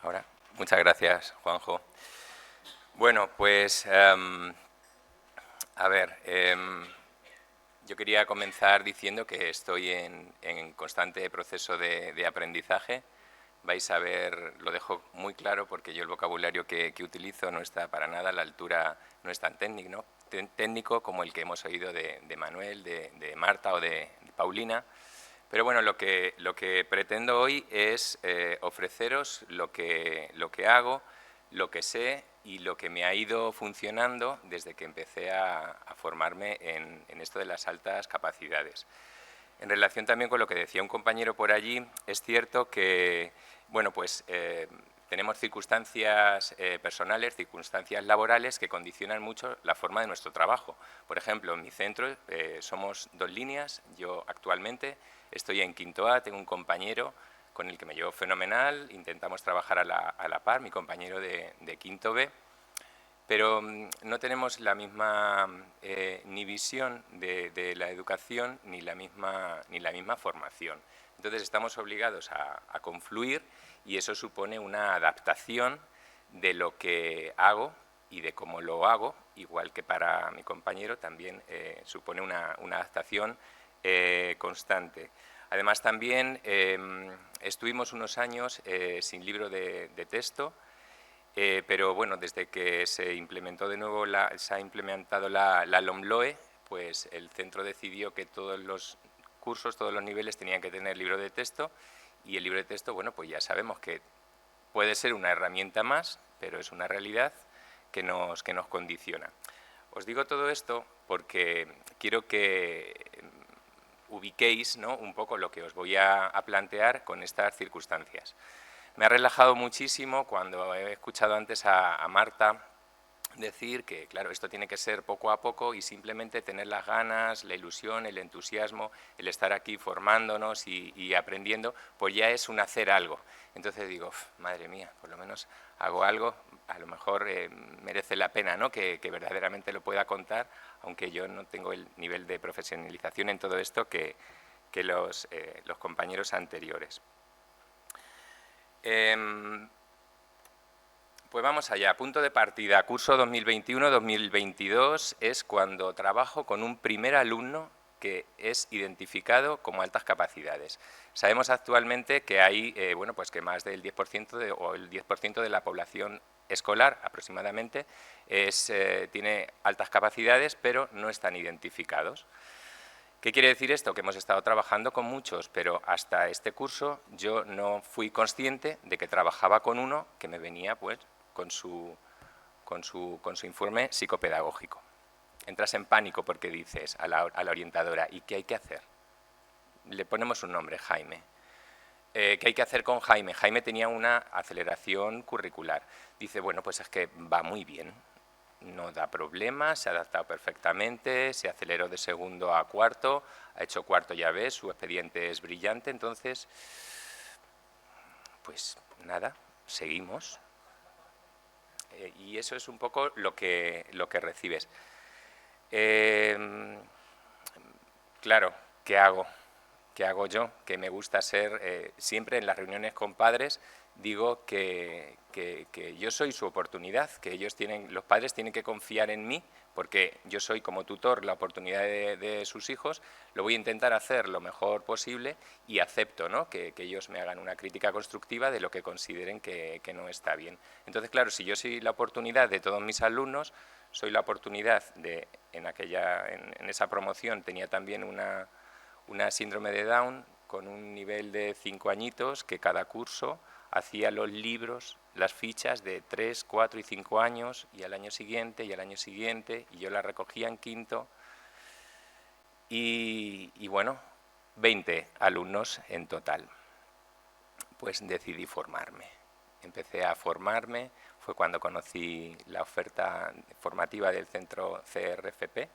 Ahora, muchas gracias, Juanjo. Bueno, pues, a ver, yo quería comenzar diciendo que estoy en constante proceso de aprendizaje. Vais a ver, lo dejo muy claro porque yo el vocabulario que utilizo no está para nada a la altura, no es tan técnico, ¿no? Técnico como el que hemos oído de Manuel, de Marta o de Paulina. Pero bueno, lo que pretendo hoy es ofreceros lo que hago, lo que sé y lo que me ha ido funcionando desde que empecé a formarme en esto de las altas capacidades. En relación también con lo que decía un compañero por allí, es cierto que, bueno, pues tenemos circunstancias personales, circunstancias laborales que condicionan mucho la forma de nuestro trabajo. Por ejemplo, en mi centro somos 2 líneas. Yo actualmente estoy en quinto A, tengo un compañero con el que me llevo fenomenal, intentamos trabajar a la par, mi compañero de quinto B, pero no tenemos la misma ni visión de la educación ni la misma formación. Entonces estamos obligados a confluir y eso supone una adaptación de lo que hago y de cómo lo hago, igual que para mi compañero también supone una adaptación constante. Además también estuvimos unos años sin libro de texto, pero bueno, desde que se implementó de nuevo se ha implementado la LOMLOE, pues el centro decidió que todos los cursos, todos los niveles tenían que tener libro de texto, y el libro de texto, bueno, pues ya sabemos que puede ser una herramienta más, pero es una realidad que nos condiciona. Os digo todo esto porque quiero que ubiquéis, ¿no?, un poco lo que os voy a plantear con estas circunstancias. Me ha relajado muchísimo cuando he escuchado antes a Marta decir que, claro, esto tiene que ser poco a poco y simplemente tener las ganas, la ilusión, el entusiasmo, el estar aquí formándonos y aprendiendo, pues ya es un hacer algo. Entonces digo, madre mía, por lo menos hago algo, a lo mejor merece la pena, ¿no?, que verdaderamente lo pueda contar, aunque yo no tengo el nivel de profesionalización en todo esto que los compañeros anteriores. Pues vamos allá, punto de partida, curso 2021-2022 es cuando trabajo con un primer alumno que es identificado como altas capacidades. Sabemos actualmente que hay, bueno, pues que más del 10% o el 10% de la población escolar aproximadamente tiene altas capacidades, pero no están identificados. ¿Qué quiere decir esto? Que hemos estado trabajando con muchos, pero hasta este curso yo no fui consciente de que trabajaba con uno que me venía pues con su informe psicopedagógico. Entras en pánico porque dices a la orientadora, ¿y qué hay que hacer? Le ponemos un nombre, Jaime. ¿Qué hay que hacer con Jaime? Jaime tenía una aceleración curricular. Dice, bueno, pues es que va muy bien, no da problemas, se ha adaptado perfectamente, se aceleró de segundo a cuarto, ha hecho cuarto, ya ves, su expediente es brillante, entonces, pues nada, seguimos. Y eso es un poco lo que recibes. Claro, ¿qué hago? ¿Qué hago yo? Que me gusta ser, siempre en las reuniones con padres, digo que yo soy su oportunidad, que los padres tienen que confiar en mí, porque yo soy como tutor la oportunidad de sus hijos, lo voy a intentar hacer lo mejor posible y acepto, ¿no?, que ellos me hagan una crítica constructiva de lo que consideren que no está bien. Entonces, claro, si yo soy la oportunidad de todos mis alumnos, soy la oportunidad de, en esa promoción tenía también una síndrome de Down con un nivel de 5 añitos que cada curso hacía los libros, las fichas de 3, 4 y 5 años y al año siguiente y al año siguiente, y yo las recogía en quinto y bueno, 20 alumnos en total. Pues decidí formarme. Empecé a formarme, fue cuando conocí la oferta formativa del centro CRFP.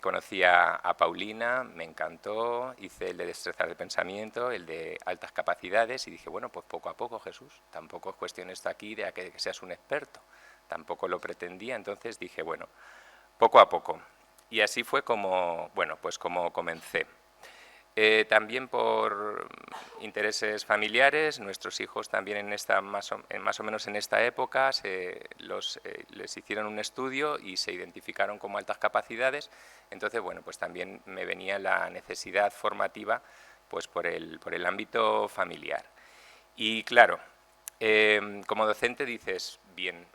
Conocí a Paulina, me encantó, hice el de destrezas de pensamiento, el de altas capacidades y dije, bueno, pues poco a poco, Jesús, tampoco es cuestión esto aquí de que seas un experto, tampoco lo pretendía, entonces dije, bueno, poco a poco. Y así fue como, bueno, pues como comencé. También por intereses familiares, nuestros hijos también más o menos en esta época les hicieron un estudio y se identificaron como altas capacidades. Entonces, bueno, pues también me venía la necesidad formativa pues por el ámbito familiar. Y claro, como docente dices, bien,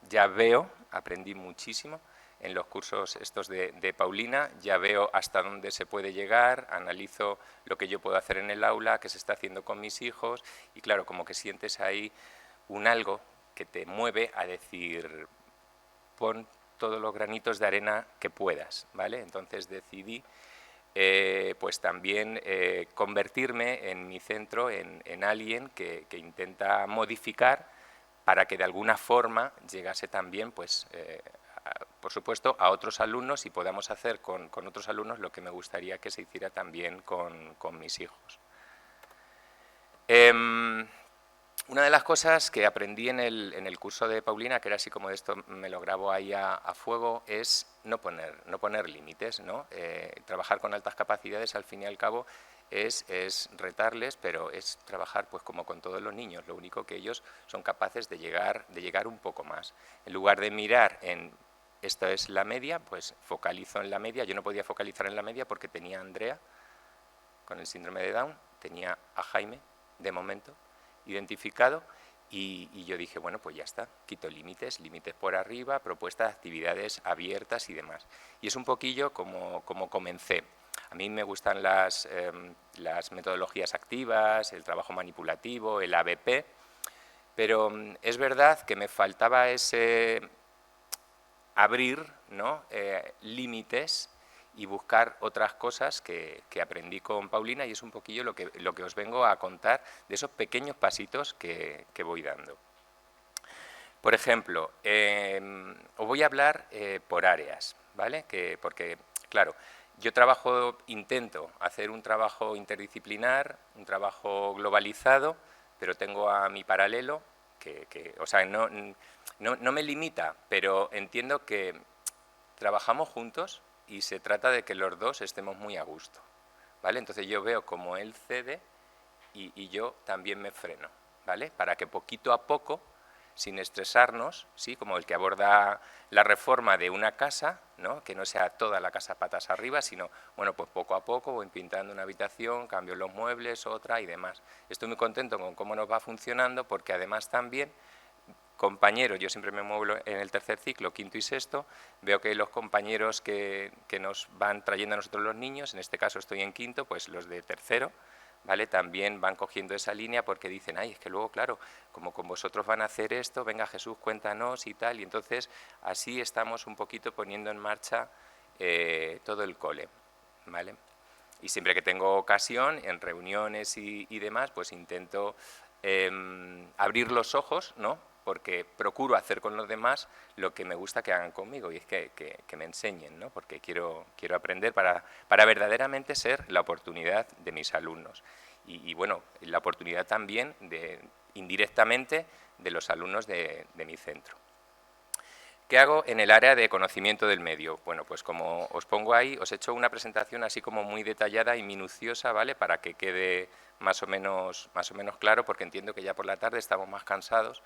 ya veo, aprendí muchísimo en los cursos estos de Paulina, ya veo hasta dónde se puede llegar, analizo lo que yo puedo hacer en el aula, qué se está haciendo con mis hijos, y claro, como que sientes ahí un algo que te mueve a decir, pon todos los granitos de arena que puedas, ¿vale? Entonces decidí pues también convertirme en mi centro en alguien que intenta modificar para que de alguna forma llegase también, pues, por supuesto, a otros alumnos y podamos hacer con otros alumnos lo que me gustaría que se hiciera también con mis hijos. Una de las cosas que aprendí en el curso de Paulina, que era así como esto me lo grabo ahí a fuego, es no poner límites, ¿no? Trabajar con altas capacidades, al fin y al cabo, es retarles, pero es trabajar pues como con todos los niños. Lo único que ellos son capaces de llegar un poco más. En lugar de mirar en esta es la media, pues focalizo en la media. Yo no podía focalizar en la media porque tenía a Andrea con el síndrome de Down, tenía a Jaime, de momento, identificado, y yo dije, bueno, pues ya está, quito límites por arriba, propuestas, actividades abiertas y demás. Y es un poquillo como comencé. A mí me gustan las metodologías activas, el trabajo manipulativo, el ABP, pero es verdad que me faltaba ese abrir, ¿no? Límites y buscar otras cosas que aprendí con Paulina, y es un poquillo lo que os vengo a contar de esos pequeños pasitos que voy dando. Por ejemplo, os voy a hablar por áreas, ¿vale? Porque, claro, yo intento hacer un trabajo interdisciplinar, un trabajo globalizado, pero tengo a mi paralelo, o sea, no me limita, pero entiendo que trabajamos juntos y se trata de que los dos estemos muy a gusto, ¿vale? Entonces yo veo como él cede y yo también me freno, ¿vale? Para que poquito a poco, sin estresarnos, ¿sí? Como el que aborda la reforma de una casa, ¿no? Que no sea toda la casa patas arriba, sino, bueno, pues poco a poco voy pintando una habitación, cambio los muebles, otra y demás. Estoy muy contento con cómo nos va funcionando, porque además también compañeros, yo siempre me muevo en el tercer ciclo, quinto y sexto, veo que los compañeros que nos van trayendo a nosotros los niños, en este caso estoy en quinto, pues los de tercero, ¿vale? También van cogiendo esa línea porque dicen, ay, es que luego, claro, como con vosotros van a hacer esto, venga Jesús, cuéntanos y tal, y entonces así estamos un poquito poniendo en marcha todo el cole, ¿vale? Y siempre que tengo ocasión, en reuniones y demás, pues intento abrir los ojos, ¿no? Porque procuro hacer con los demás lo que me gusta que hagan conmigo, y es que me enseñen, ¿no? Porque quiero aprender para verdaderamente ser la oportunidad de mis alumnos. Y bueno, la oportunidad también, indirectamente, de los alumnos de mi centro. ¿Qué hago en el área de conocimiento del medio? Bueno, pues como os pongo ahí, os he hecho una presentación así como muy detallada y minuciosa, ¿vale? Para que quede más o menos claro, porque entiendo que ya por la tarde estamos más cansados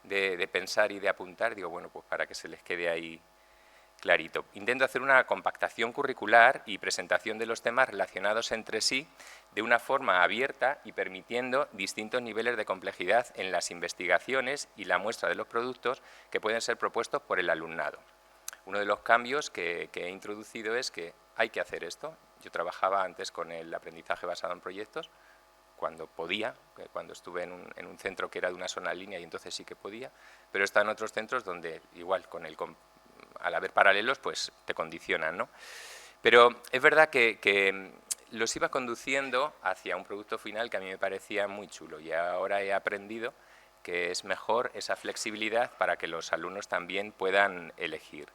de pensar y de apuntar. Digo, bueno, pues para que se les quede ahí clarito. Intento hacer una compactación curricular y presentación de los temas relacionados entre sí de una forma abierta y permitiendo distintos niveles de complejidad en las investigaciones y la muestra de los productos que pueden ser propuestos por el alumnado. Uno de los cambios que he introducido es que hay que hacer esto. Yo trabajaba antes con el aprendizaje basado en proyectos, cuando podía, cuando estuve en un centro que era de una sola línea y entonces sí que podía, pero está en otros centros donde igual al haber paralelos pues te condicionan, ¿no? Pero es verdad que los iba conduciendo hacia un producto final que a mí me parecía muy chulo, y ahora he aprendido que es mejor esa flexibilidad para que los alumnos también puedan elegir.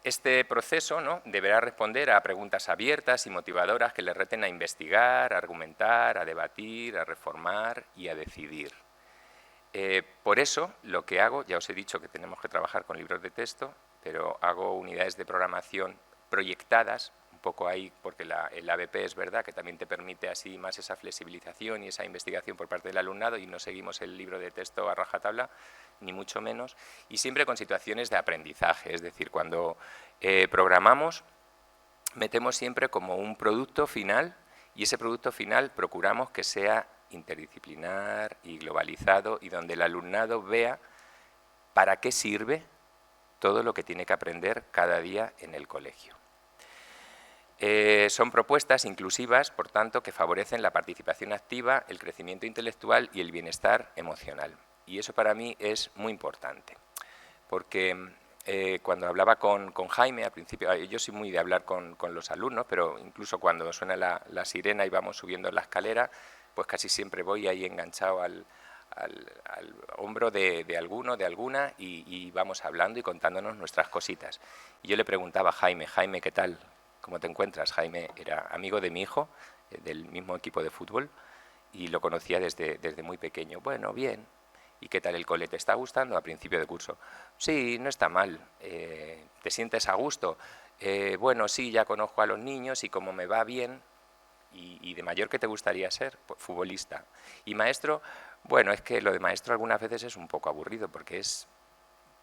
Este proceso, ¿no?, deberá responder a preguntas abiertas y motivadoras que les reten a investigar, a argumentar, a debatir, a reformar y a decidir. Por eso, lo que hago, ya os he dicho que tenemos que trabajar con libros de texto, pero hago unidades de programación proyectadas, un poco ahí, porque el ABP es verdad que también te permite así más esa flexibilización y esa investigación por parte del alumnado, y no seguimos el libro de texto a rajatabla, ni mucho menos, y siempre con situaciones de aprendizaje, es decir, cuando programamos, metemos siempre como un producto final, y ese producto final procuramos que sea interdisciplinar y globalizado, y donde el alumnado vea para qué sirve todo lo que tiene que aprender cada día en el colegio. Son propuestas inclusivas, por tanto, que favorecen la participación activa, el crecimiento intelectual y el bienestar emocional. Y eso para mí es muy importante, porque cuando hablaba con Jaime al principio, yo soy muy de hablar con los alumnos, pero incluso cuando suena la sirena y vamos subiendo la escalera, pues casi siempre voy ahí enganchado al hombro de alguno, de alguna, y vamos hablando y contándonos nuestras cositas. Y yo le preguntaba a Jaime, Jaime, ¿qué tal? ¿Cómo te encuentras? Jaime era amigo de mi hijo, del mismo equipo de fútbol, y lo conocía desde muy pequeño. Bueno, bien. ¿Y qué tal el cole? ¿Te está gustando a principio de curso? Sí, no está mal. ¿Te sientes a gusto? Bueno, sí, ya conozco a los niños y como me va bien. ¿Y de mayor qué te gustaría ser? Pues futbolista. ¿Y maestro? Bueno, es que lo de maestro algunas veces es un poco aburrido porque es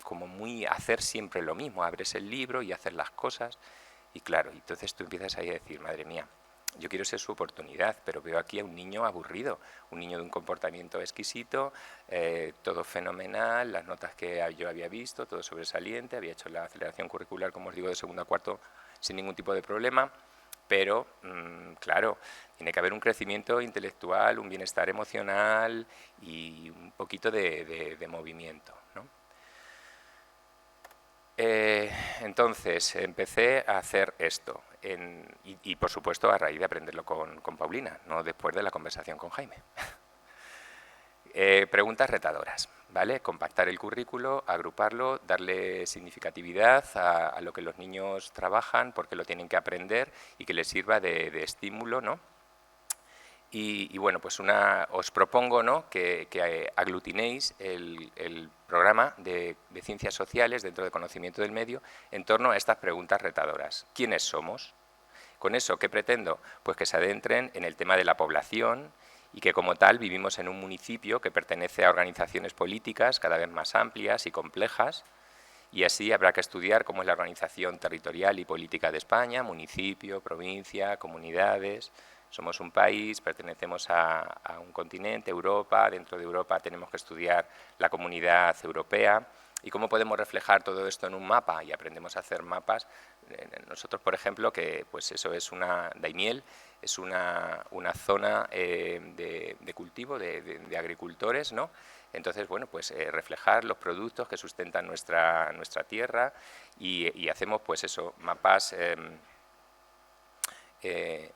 como muy hacer siempre lo mismo. Abres el libro y haces las cosas y claro, entonces tú empiezas ahí a decir, madre mía, yo quiero ser su oportunidad, pero veo aquí a un niño aburrido, un niño de un comportamiento exquisito, todo fenomenal, las notas que yo había visto, todo sobresaliente, había hecho la aceleración curricular, como os digo, de segundo a cuarto sin ningún tipo de problema, pero, claro, tiene que haber un crecimiento intelectual, un bienestar emocional y un poquito de movimiento, ¿no? Entonces empecé a hacer esto y por supuesto a raíz de aprenderlo con Paulina, no después de la conversación con Jaime. Preguntas retadoras, ¿vale? Compactar el currículo, agruparlo, darle significatividad a lo que los niños trabajan, porque lo tienen que aprender y que les sirva de estímulo, ¿no? Y bueno, pues os propongo, ¿no?, que aglutinéis el programa de ciencias sociales dentro de conocimiento del medio en torno a estas preguntas retadoras. ¿Quiénes somos? Con eso, ¿qué pretendo? Pues que se adentren en el tema de la población y que como tal vivimos en un municipio que pertenece a organizaciones políticas cada vez más amplias y complejas, y así habrá que estudiar cómo es la organización territorial y política de España, municipio, provincia, comunidades. Somos un país, pertenecemos a un continente, Europa, dentro de Europa tenemos que estudiar la comunidad europea y cómo podemos reflejar todo esto en un mapa, y aprendemos a hacer mapas. Nosotros, por ejemplo, que pues eso es Daimiel, es una zona de cultivo, de agricultores, ¿no? Entonces, bueno, pues reflejar los productos que sustentan nuestra tierra y hacemos, pues eso, mapas de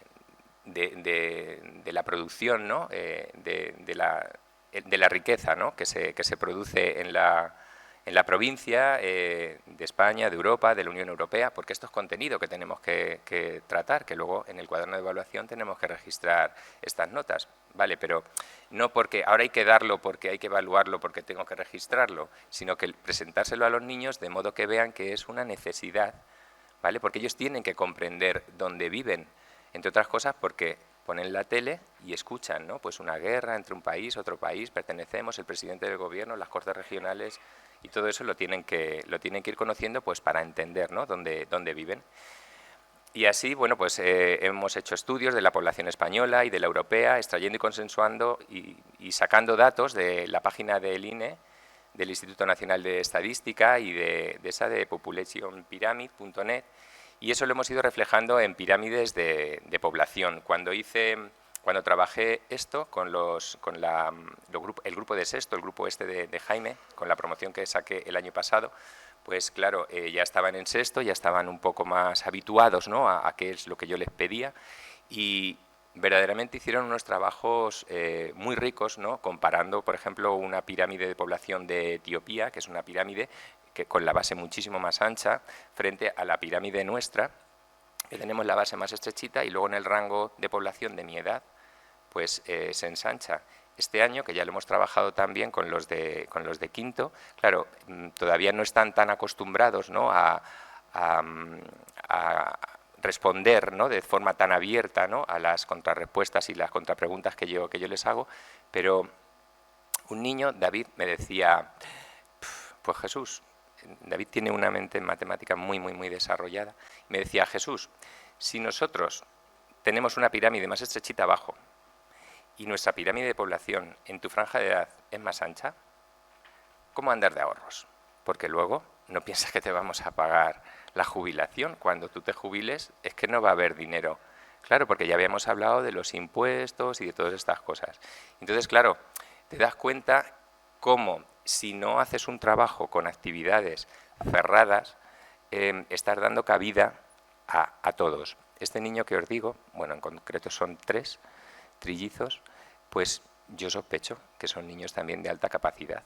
la producción, ¿no? de la riqueza, ¿no?, que se produce en la provincia de España, de Europa, de la Unión Europea, porque esto es contenido que tenemos que tratar, que luego en el cuaderno de evaluación tenemos que registrar estas notas, ¿vale? Pero no porque ahora hay que darlo, porque hay que evaluarlo, porque tengo que registrarlo, sino que presentárselo a los niños de modo que vean que es una necesidad, ¿vale? Porque ellos tienen que comprender dónde viven, entre otras cosas porque ponen la tele y escuchan, ¿no?, pues una guerra entre un país, otro país, pertenecemos, el presidente del gobierno, las cortes regionales, y todo eso lo tienen que ir conociendo, pues para entender, ¿no?, dónde viven. Y así, bueno, pues hemos hecho estudios de la población española y de la europea, extrayendo y consensuando y sacando datos de la página del INE, del Instituto Nacional de Estadística y de esa de populationpyramid.net, y eso lo hemos ido reflejando en pirámides de población. Cuando trabajé esto con el grupo de sexto, el grupo este de Jaime, con la promoción que saqué el año pasado, pues claro, ya estaban en sexto, ya estaban un poco más habituados, ¿no?, a qué es lo que yo les pedía, y verdaderamente hicieron unos trabajos muy ricos, ¿no?, comparando, por ejemplo, una pirámide de población de Etiopía, que es una pirámide que con la base muchísimo más ancha, frente a la pirámide nuestra, que tenemos la base más estrechita, y luego en el rango de población de mi edad, pues se ensancha. Este año, que ya lo hemos trabajado también con los de quinto, claro, todavía no están tan acostumbrados, ¿no?, a responder, ¿no?, de forma tan abierta, ¿no?, a las contrarrespuestas y las contrapreguntas que yo les hago, pero un niño, David, me decía, pues Jesús, David tiene una mente en matemática muy desarrollada, me decía, Jesús, si nosotros tenemos una pirámide más estrechita abajo y nuestra pirámide de población en tu franja de edad es más ancha, ¿cómo andar de ahorros? Porque luego no piensas que te vamos a pagar la jubilación. Cuando tú te jubiles es que no va a haber dinero. Claro, porque ya habíamos hablado de los impuestos y de todas estas cosas. Entonces, claro, te das cuenta cómo si no haces un trabajo con actividades cerradas, estás dando cabida a todos. Este niño que os digo, bueno, en concreto son 3 trillizos, pues yo sospecho que son niños también de alta capacidad.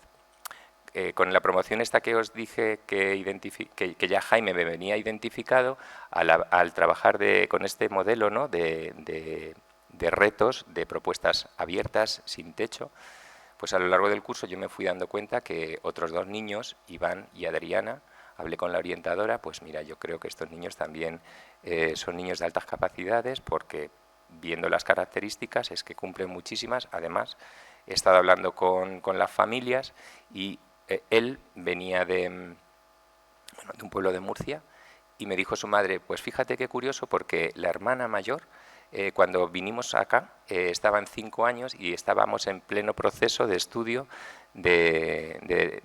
Con la promoción esta que os dije que ya Jaime me venía identificado, al trabajar con este modelo, ¿no?, de retos, de propuestas abiertas, sin techo, pues a lo largo del curso yo me fui dando cuenta que otros 2 niños, Iván y Adriana, hablé con la orientadora, pues mira, yo creo que estos niños también son niños de altas capacidades porque viendo las características es que cumplen muchísimas. Además, he estado hablando con las familias y él venía de un pueblo de Murcia y me dijo su madre, pues fíjate qué curioso porque la hermana mayor, cuando vinimos acá, estaban 5 años y estábamos en pleno proceso de estudio de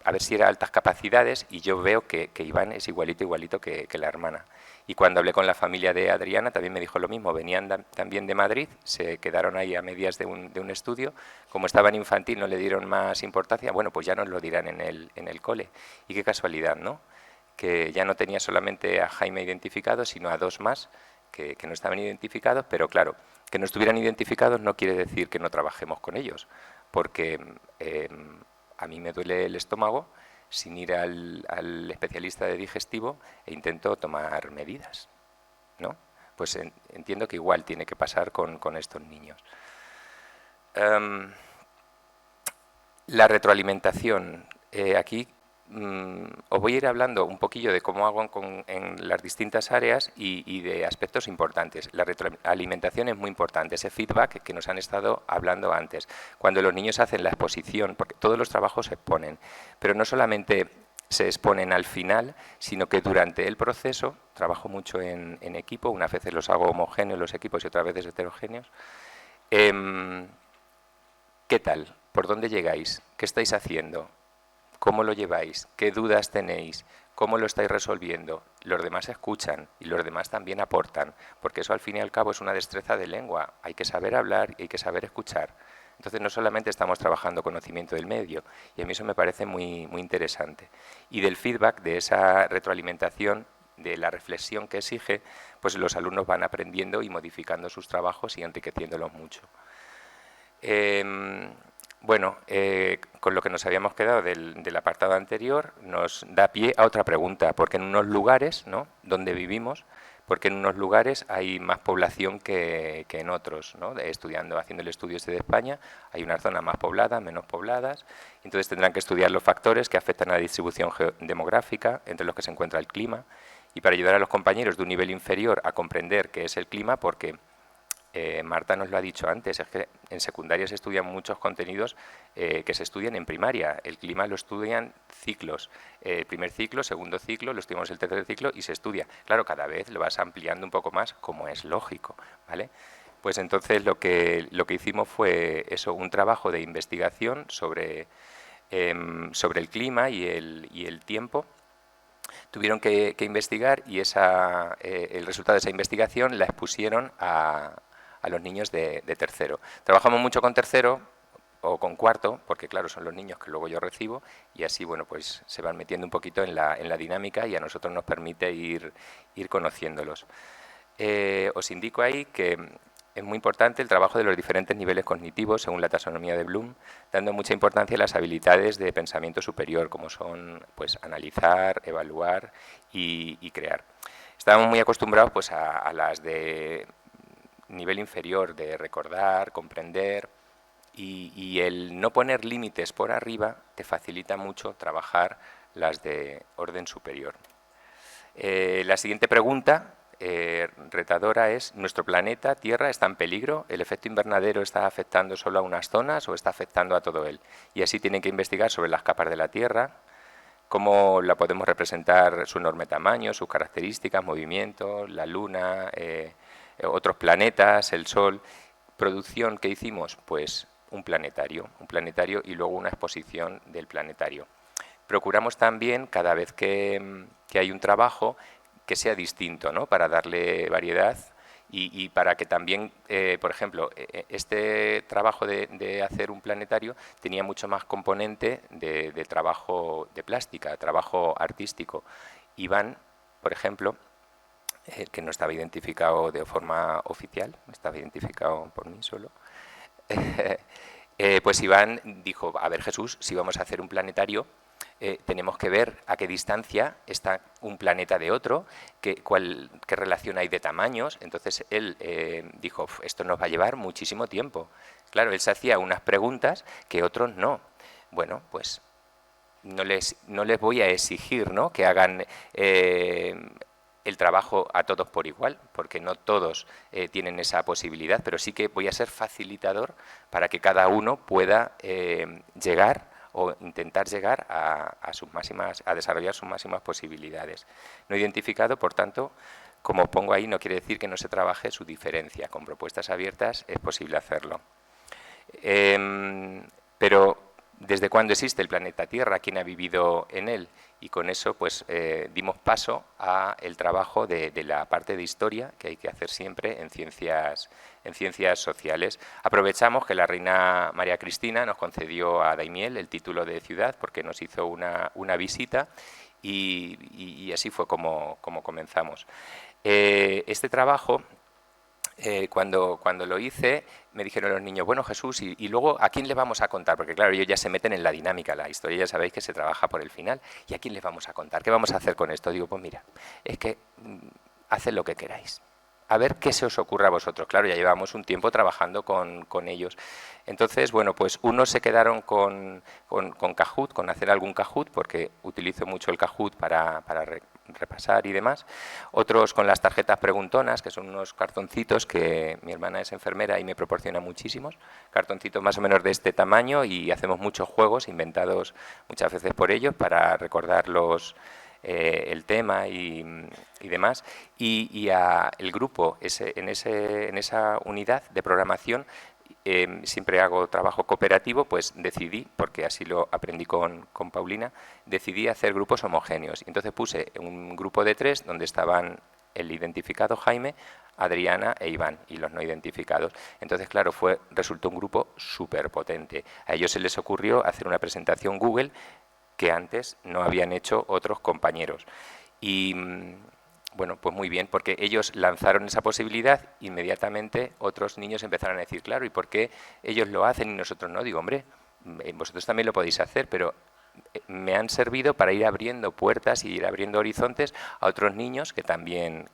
a ver si era altas capacidades y yo veo que Iván es igualito que la hermana. Y cuando hablé con la familia de Adriana también me dijo lo mismo, venían también de Madrid, se quedaron ahí a medias de un estudio, como estaba en infantil no le dieron más importancia, bueno, pues ya nos lo dirán en el cole. Y qué casualidad, ¿no?, que ya no tenía solamente a Jaime identificado, sino a 2 más que no estaban identificados, pero claro, que no estuvieran identificados no quiere decir que no trabajemos con ellos, porque a mí me duele el estómago sin ir al especialista de digestivo e intento tomar medidas, ¿no? Pues entiendo que igual tiene que pasar con estos niños. La retroalimentación. Aquí os voy a ir hablando un poquillo de cómo hago en las distintas áreas y de aspectos importantes. La retroalimentación es muy importante, ese feedback que nos han estado hablando antes. Cuando los niños hacen la exposición, porque todos los trabajos se exponen, pero no solamente se exponen al final, sino que durante el proceso, trabajo mucho en equipo, unas veces los hago homogéneos los equipos y otras veces heterogéneos. ¿Qué tal? ¿Por dónde llegáis? ¿Qué estáis haciendo? ¿Cómo lo lleváis? ¿Qué dudas tenéis? ¿Cómo lo estáis resolviendo? Los demás escuchan y los demás también aportan, porque eso al fin y al cabo es una destreza de lengua. Hay que saber hablar y hay que saber escuchar. Entonces no solamente estamos trabajando conocimiento del medio, y a mí eso me parece muy interesante. Y del feedback, de esa retroalimentación, de la reflexión que exige, pues los alumnos van aprendiendo y modificando sus trabajos y enriqueciéndolos mucho. Bueno, con lo que nos habíamos quedado del apartado anterior, nos da pie a otra pregunta, porque en unos lugares, ¿no?, donde vivimos, porque en unos lugares hay más población que en otros, ¿no? Haciendo el estudio este de España, hay unas zonas más pobladas, menos pobladas, entonces tendrán que estudiar los factores que afectan a la distribución demográfica, entre los que se encuentra el clima, y para ayudar a los compañeros de un nivel inferior a comprender qué es el clima, porque Marta nos lo ha dicho antes, es que en secundaria se estudian muchos contenidos que se estudian en primaria. El clima lo estudian ciclos, primer ciclo, segundo ciclo, lo estudiamos el tercer ciclo y se estudia. Claro, cada vez lo vas ampliando un poco más, como es lógico, ¿vale? Pues entonces lo que hicimos fue eso, un trabajo de investigación sobre el clima y el tiempo. Tuvieron que investigar y el resultado de esa investigación la expusieron a los niños de tercero. Trabajamos mucho con tercero o con cuarto, porque claro, son los niños que luego yo recibo y así, bueno, pues se van metiendo un poquito en la dinámica y a nosotros nos permite ir conociéndolos. Os indico ahí que es muy importante el trabajo de los diferentes niveles cognitivos según la taxonomía de Bloom, dando mucha importancia a las habilidades de pensamiento superior, como son pues analizar, evaluar y crear. Estábamos muy acostumbrados pues a las de nivel inferior, de recordar, comprender, y el no poner límites por arriba te facilita mucho trabajar las de orden superior. La siguiente pregunta retadora es: ¿nuestro planeta Tierra está en peligro? ¿El efecto invernadero está afectando solo a unas zonas o está afectando a todo él? Y así tienen que investigar sobre las capas de la Tierra, cómo la podemos representar, su enorme tamaño, sus características, movimientos, la Luna, otros planetas, el Sol. ¿Producción que hicimos? Pues un planetario y luego una exposición del planetario. Procuramos también, cada vez que hay un trabajo, que sea distinto, ¿no? Para darle variedad y para que también, por ejemplo, este trabajo de hacer un planetario tenía mucho más componente de trabajo de plástica, trabajo artístico. Iván, por ejemplo, que no estaba identificado de forma oficial, estaba identificado por mí solo, pues Iván dijo: a ver, Jesús, si vamos a hacer un planetario, tenemos que ver a qué distancia está un planeta de otro, qué relación hay de tamaños. Entonces él dijo: esto nos va a llevar muchísimo tiempo. Claro, él se hacía unas preguntas que otros no. Bueno, pues no les voy a exigir, ¿no?, que hagan el trabajo a todos por igual, porque no todos tienen esa posibilidad, pero sí que voy a ser facilitador para que cada uno pueda llegar o intentar llegar a desarrollar sus máximas posibilidades. No identificado, por tanto, como pongo ahí, no quiere decir que no se trabaje su diferencia. Con propuestas abiertas es posible hacerlo. Pero ¿desde cuándo existe el planeta Tierra? ¿Quién ha vivido en él? Y con eso pues dimos paso al trabajo de la parte de historia que hay que hacer siempre en ciencias sociales. Aprovechamos que la reina María Cristina nos concedió a Daimiel el título de ciudad porque nos hizo una visita y así fue como comenzamos. Este trabajo, cuando lo hice, me dijeron los niños: bueno, Jesús, y luego ¿a quién le vamos a contar? Porque claro, ellos ya se meten en la dinámica, la historia ya sabéis que se trabaja por el final. ¿Y a quién les vamos a contar? ¿Qué vamos a hacer con esto? Digo: pues mira, es que haced lo que queráis. A ver qué se os ocurre a vosotros. Claro, ya llevamos un tiempo trabajando con ellos. Entonces, bueno, pues unos se quedaron con Kahoot, con hacer algún Kahoot, porque utilizo mucho el Kahoot para repasar y demás. Otros con las tarjetas preguntonas, que son unos cartoncitos que mi hermana es enfermera y me proporciona muchísimos. Cartoncitos más o menos de este tamaño, y hacemos muchos juegos inventados muchas veces por ellos para recordarlos el tema y demás. Y el grupo, en esa unidad de programación, siempre hago trabajo cooperativo, pues decidí, porque así lo aprendí con Paulina, decidí hacer grupos homogéneos. Entonces puse un grupo de 3 donde estaban el identificado Jaime, Adriana e Iván, y los no identificados. Entonces, claro, resultó un grupo súper potente. A ellos se les ocurrió hacer una presentación Google que antes no habían hecho otros compañeros. Y bueno, pues muy bien, porque ellos lanzaron esa posibilidad, inmediatamente otros niños empezaron a decir: claro, ¿y por qué ellos lo hacen y nosotros no? Digo: hombre, vosotros también lo podéis hacer, pero me han servido para ir abriendo puertas y ir abriendo horizontes a otros niños que también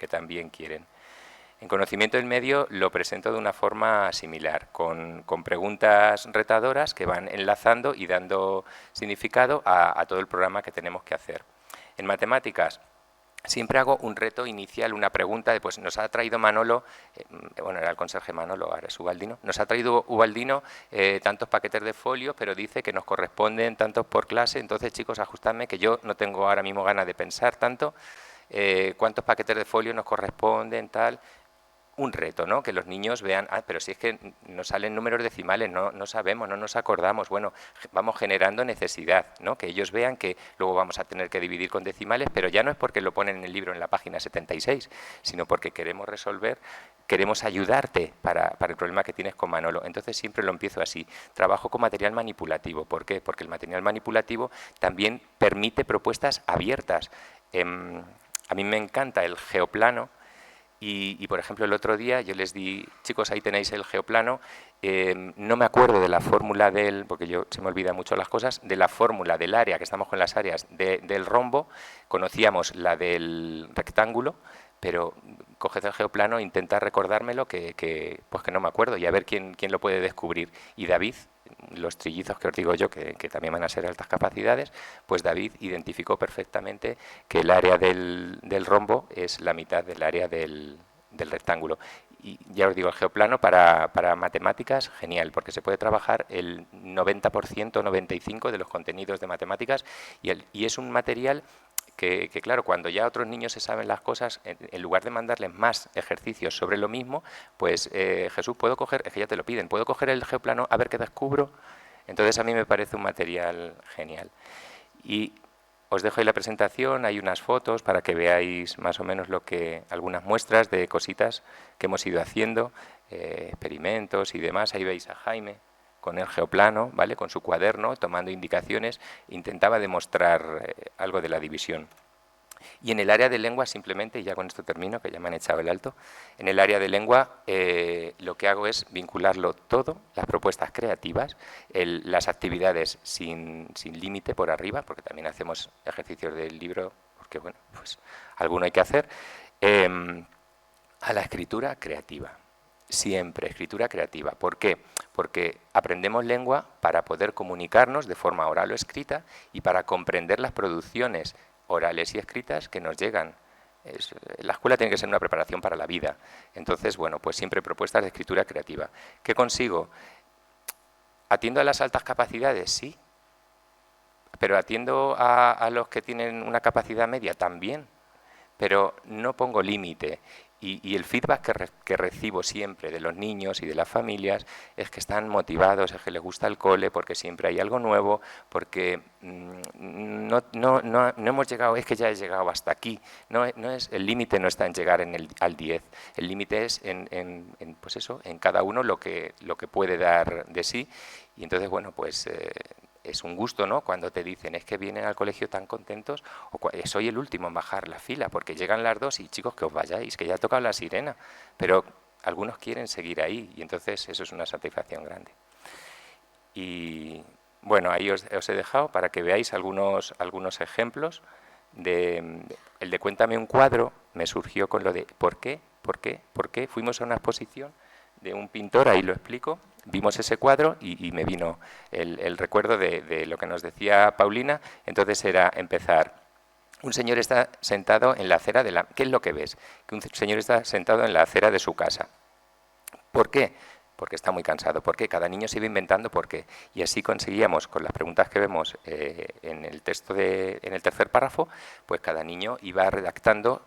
quieren. En conocimiento del medio lo presento de una forma similar, con preguntas retadoras que van enlazando y dando significado a todo el programa que tenemos que hacer. En matemáticas siempre hago un reto inicial, una pregunta de: pues nos ha traído Manolo, bueno, era el conserje Manolo, ahora es Ubaldino, nos ha traído Ubaldino tantos paquetes de folio, pero dice que nos corresponden tantos por clase. Entonces, chicos, ajustadme, que yo no tengo ahora mismo ganas de pensar tanto, cuántos paquetes de folio nos corresponden, tal. Un reto, ¿no? Que los niños vean: pero si es que nos salen números decimales, no sabemos, no nos acordamos. Bueno, vamos generando necesidad, ¿no? Que ellos vean que luego vamos a tener que dividir con decimales, pero ya no es porque lo ponen en el libro en la página 76, sino porque queremos resolver, queremos ayudarte para el problema que tienes con Manolo. Entonces siempre lo empiezo así. Trabajo con material manipulativo. ¿Por qué? Porque el material manipulativo también permite propuestas abiertas. A mí me encanta el geoplano. Y, por ejemplo, el otro día yo les di: chicos, ahí tenéis el geoplano, no me acuerdo de la fórmula porque yo se me olvidan mucho las cosas, de la fórmula del área, que estamos con las áreas del rombo, conocíamos la del rectángulo, pero coged el geoplano e intentad recordármelo, pues que no me acuerdo, y a ver quién lo puede descubrir. Y David los trillizos que os digo yo, que también van a ser altas capacidades, pues David identificó perfectamente que el área del rombo es la mitad del área del rectángulo. Y ya os digo, el geoplano para matemáticas, genial, porque se puede trabajar el 90%, 95% de los contenidos de matemáticas y es un material que, claro, cuando ya otros niños se saben las cosas, en lugar de mandarles más ejercicios sobre lo mismo, pues Jesús, puedo coger, es que ya te lo piden, puedo coger el geoplano a ver qué descubro. Entonces a mí me parece un material genial. Y os dejo ahí la presentación, hay unas fotos para que veáis más o menos algunas muestras de cositas que hemos ido haciendo, experimentos y demás. Ahí veis a Jaime con el geoplano, ¿vale? Con su cuaderno, tomando indicaciones, intentaba demostrar algo de la división. Y en el área de lengua, simplemente, y ya con esto termino, que ya me han echado el alto, en el área de lengua lo que hago es vincularlo todo, las propuestas creativas, las actividades sin límite por arriba, porque también hacemos ejercicios del libro, porque bueno, pues alguno hay que hacer, a la escritura creativa. Siempre escritura creativa. ¿Por qué? Porque aprendemos lengua para poder comunicarnos de forma oral o escrita y para comprender las producciones orales y escritas que nos llegan. La escuela tiene que ser una preparación para la vida. Entonces, bueno, pues siempre propuestas de escritura creativa. ¿Qué consigo? ¿Atiendo a las altas capacidades? Sí. ¿Pero atiendo a los que tienen una capacidad media? También. Pero no pongo límite. Y el feedback que recibo siempre de los niños y de las familias es que están motivados, es que les gusta el cole, porque siempre hay algo nuevo, porque no hemos llegado, es que ya he llegado hasta aquí. El límite no está en llegar al 10, el límite es pues eso, en cada uno lo que puede dar de sí. Y entonces, bueno, pues es un gusto, ¿no? Cuando te dicen, es que vienen al colegio tan contentos, o soy el último en bajar la fila, porque llegan las 2 y chicos, que os vayáis, que ya ha tocado la sirena. Pero algunos quieren seguir ahí y entonces eso es una satisfacción grande. Y bueno, ahí os he dejado para que veáis algunos ejemplos. El de Cuéntame un cuadro me surgió con lo de ¿por qué? ¿Por qué? ¿Por qué? Fuimos a una exposición de un pintor, ahí lo explico, vimos ese cuadro y me vino el recuerdo de lo que nos decía Paulina. Entonces era empezar, un señor está sentado en la acera de ¿qué es lo que ves? Que un señor está sentado en la acera de su casa. ¿Por qué? Porque está muy cansado. ¿Por qué? Cada niño se iba inventando por qué. Y así conseguíamos, con las preguntas que vemos en el texto en el tercer párrafo, pues cada niño iba redactando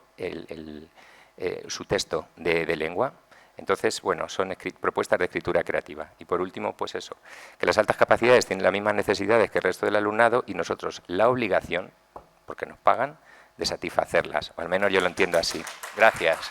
su texto de lengua. Entonces, bueno, son propuestas de escritura creativa. Y por último, pues eso, que las altas capacidades tienen las mismas necesidades que el resto del alumnado y nosotros la obligación, porque nos pagan, de satisfacerlas. O al menos yo lo entiendo así. Gracias.